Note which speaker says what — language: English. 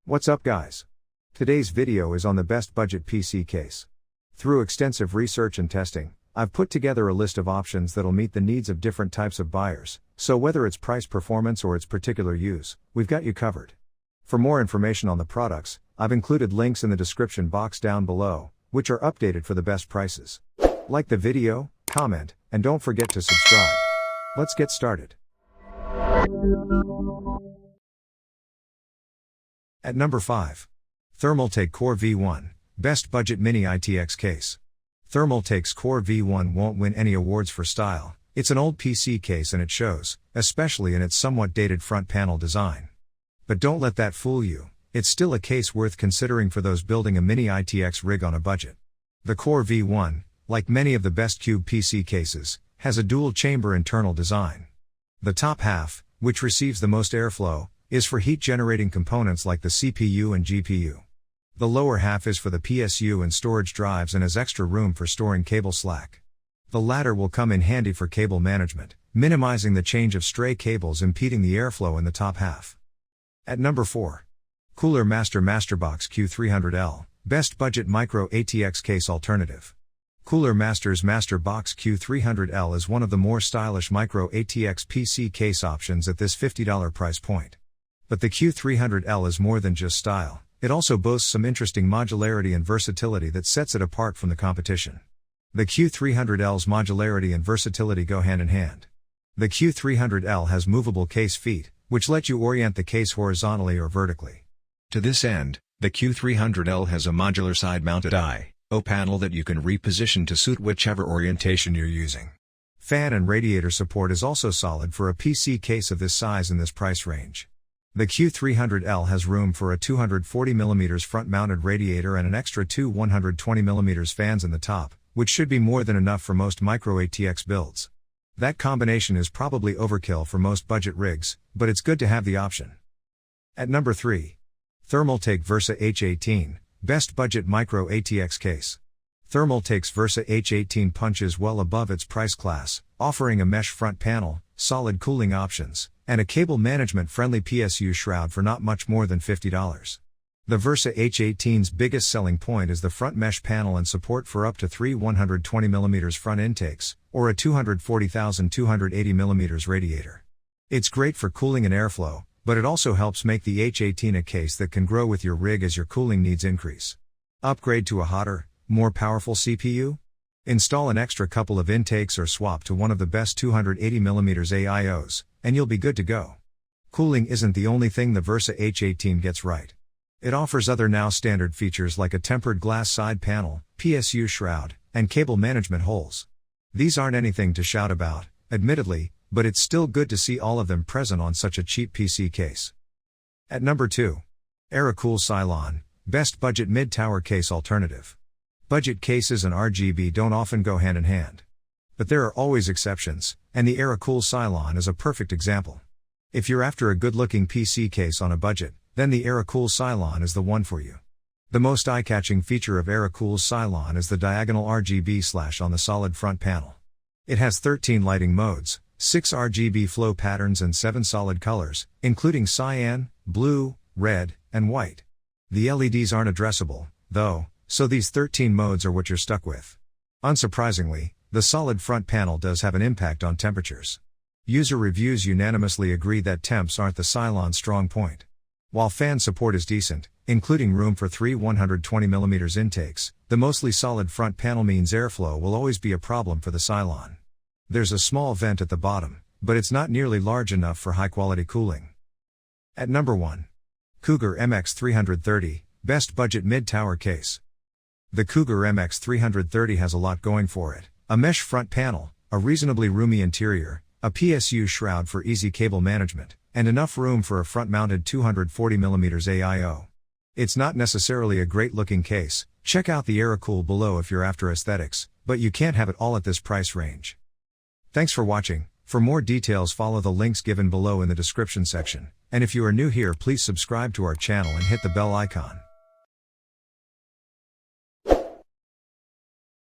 Speaker 1: What's up guys? Today's video is on the best budget PC case. Through extensive research and testing, I've put together a list of options that'll meet the needs of different types of buyers, so whether it's price performance or its particular use, we've got you covered. For more information on the products, I've included links in the description box down below, which are updated for the best prices. Like the video, comment, and don't forget to subscribe. Let's get started. At number 5. Thermaltake Core V1, Best Budget Mini ITX Case. Thermaltake's Core V1 won't win any awards for style, it's an old PC case and it shows, especially in its somewhat dated front panel design. But don't let that fool you, it's still a case worth considering for those building a mini ITX rig on a budget. The Core V1, like many of the best cube PC cases, has a dual-chamber internal design. The top half, which receives the most airflow, is for heat-generating components like the CPU and GPU. The lower half is for the PSU and storage drives and has extra room for storing cable slack. The latter will come in handy for cable management, minimizing the change of stray cables impeding the airflow in the top half. At number 4. Cooler Master Masterbox Q300L, Best Budget Micro ATX Case Alternative. Cooler Master's Masterbox Q300L is one of the more stylish micro ATX PC case options at this $50 price point. But the Q300L is more than just style, it also boasts some interesting modularity and versatility that sets it apart from the competition. The Q300L's modularity and versatility go hand in hand. The Q300L has movable case feet, which let you orient the case horizontally or vertically. To this end, the Q300L has a modular side-mounted I/O panel that you can reposition to suit whichever orientation you're using. Fan and radiator support is also solid for a PC case of this size in this price range. The Q300L has room for a 240mm front-mounted radiator and an extra two 120mm fans in the top, which should be more than enough for most micro ATX builds. That combination is probably overkill for most budget rigs, but it's good to have the option. At number 3. Thermaltake Versa H18, Best Budget Micro ATX Case. Thermaltake's Versa H18 punches well above its price class, offering a mesh front panel, solid cooling options, and a cable management-friendly PSU shroud for not much more than $50. The Versa H18's biggest selling point is the front mesh panel and support for up to three 120mm front intakes, or a 240,280mm radiator. It's great for cooling and airflow, but it also helps make the H18 a case that can grow with your rig as your cooling needs increase. Upgrade to a hotter, more powerful CPU? Install an extra couple of intakes or swap to one of the best 280mm AIOs, and you'll be good to go. Cooling isn't the only thing the Versa H18 gets right. It offers other now standard features like a tempered glass side panel, PSU shroud, and cable management holes. These aren't anything to shout about, admittedly, but it's still good to see all of them present on such a cheap PC case. At number 2. AeroCool Cylon, Best Budget Mid-Tower Case Alternative. Budget cases and RGB don't often go hand in hand. But there are always exceptions, and the AeroCool Cylon is a perfect example. If you're after a good-looking PC case on a budget, then the AeroCool Cylon is the one for you. The most eye-catching feature of AeroCool's Cylon is the diagonal RGB slash on the solid front panel. It has 13 lighting modes, 6 RGB flow patterns and 7 solid colors, including cyan, blue, red, and white. The LEDs aren't addressable, though, so these 13 modes are what you're stuck with. Unsurprisingly, the solid front panel does have an impact on temperatures. User reviews unanimously agree that temps aren't the Cylon's strong point. While fan support is decent, including room for three 120mm intakes, the mostly solid front panel means airflow will always be a problem for the Cylon. There's a small vent at the bottom, but it's not nearly large enough for high-quality cooling. At number 1. Cougar MX330, Best Budget Mid-Tower Case. The Cougar MX330 has a lot going for it. A mesh front panel, a reasonably roomy interior, a PSU shroud for easy cable management, and enough room for a front-mounted 240mm AIO. It's not necessarily a great-looking case, check out the AeroCool below if you're after aesthetics, but you can't have it all at this price range. Thanks for watching. For more details follow the links given below in the description section, and if you are new here please subscribe to our channel and hit the bell icon.